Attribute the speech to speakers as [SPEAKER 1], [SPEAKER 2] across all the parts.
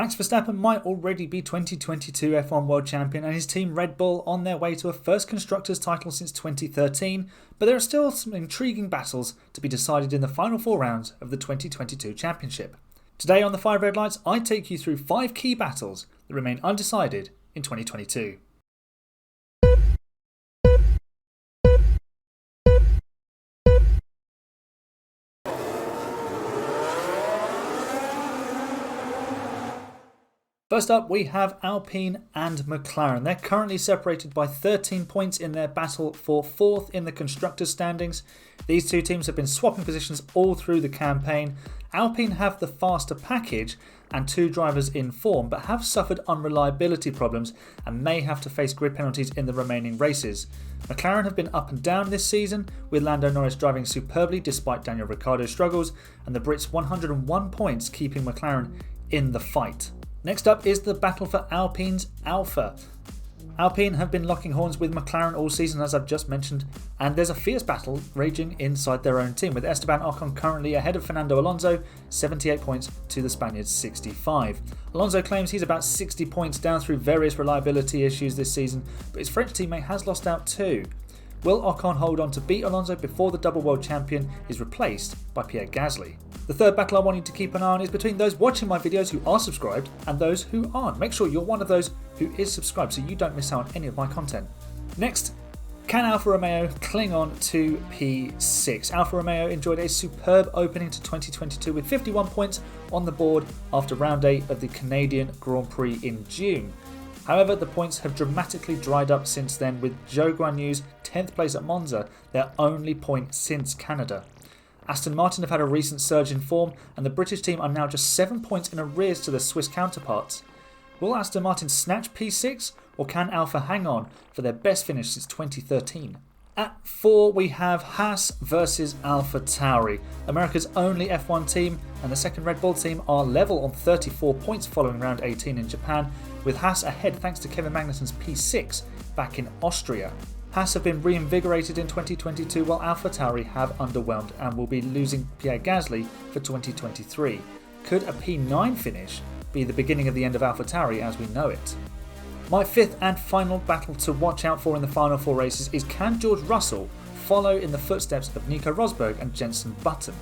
[SPEAKER 1] Max Verstappen might already be 2022 F1 World Champion and his team Red Bull on their way to a first Constructors title since 2013, but there are still some intriguing battles to be decided in the final 4 rounds of the 2022 Championship. Today on the 5 Red Lights, I take you through 5 key battles that remain undecided in 2022. First up, we have Alpine and McLaren. They're currently separated by 13 points in their battle for 4th in the Constructors standings. These two teams have been swapping positions all through the campaign. Alpine have the faster package and 2 drivers in form, but have suffered unreliability problems and may have to face grid penalties in the remaining races. McLaren have been up and down this season, with Lando Norris driving superbly despite Daniel Ricciardo's struggles, and the Brits' 101 points keeping McLaren in the fight. Next up is the battle for Alpine's Alpha. Alpine have been locking horns with McLaren all season, as I've just mentioned, and there's a fierce battle raging inside their own team, with Esteban Ocon currently ahead of Fernando Alonso, 78 points to the Spaniard's 65. Alonso claims he's about 60 points down through various reliability issues this season, but his French teammate has lost out too. Will Ocon hold on to beat Alonso before the double world champion is replaced by Pierre Gasly? The third battle I want you to keep an eye on is between those watching my videos who are subscribed and those who aren't. Make sure you're one of those who is subscribed so you don't miss out on any of my content. Next, can Alfa Romeo cling on to P6? Alfa Romeo enjoyed a superb opening to 2022 with 51 points on the board after round 8 of the Canadian Grand Prix in June. However, the points have dramatically dried up since then, with Zhou Guanyu's 10th place at Monza their only point since Canada. Aston Martin have had a recent surge in form, and the British team are now just 7 points in arrears to their Swiss counterparts. Will Aston Martin snatch P6, or can Alfa hang on for their best finish since 2013? At 4 we have Haas versus AlphaTauri. America's only F1 team and the second Red Bull team are level on 34 points following round 18 in Japan, with Haas ahead thanks to Kevin Magnussen's P6 back in Austria. Haas have been reinvigorated in 2022 while AlphaTauri have underwhelmed and will be losing Pierre Gasly for 2023. Could a P9 finish be the beginning of the end of AlphaTauri as we know it? My 5th and final battle to watch out for in the final 4 races is, can George Russell follow in the footsteps of Nico Rosberg and Jenson Button?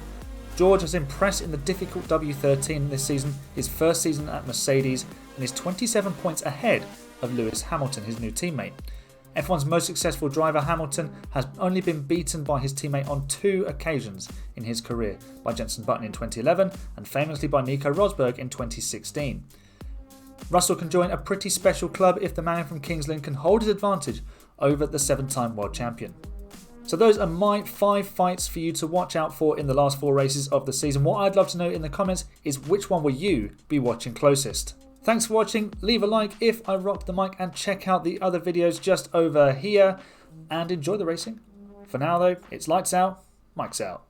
[SPEAKER 1] George has impressed in the difficult W13 this season, his first season at Mercedes, and is 27 points ahead of Lewis Hamilton, his new teammate. F1's most successful driver, Hamilton, has only been beaten by his teammate on 2 occasions in his career, by Jenson Button in 2011 and famously by Nico Rosberg in 2016. Russell can join a pretty special club if the man from Kings Lynn can hold his advantage over the 7-time world champion. So those are my 5 fights for you to watch out for in the last 4 races of the season. What I'd love to know in the comments is, which one will you be watching closest? Thanks for watching, leave a like if I rocked the mic, and check out the other videos just over here, and enjoy the racing. For now though, it's lights out, mics out.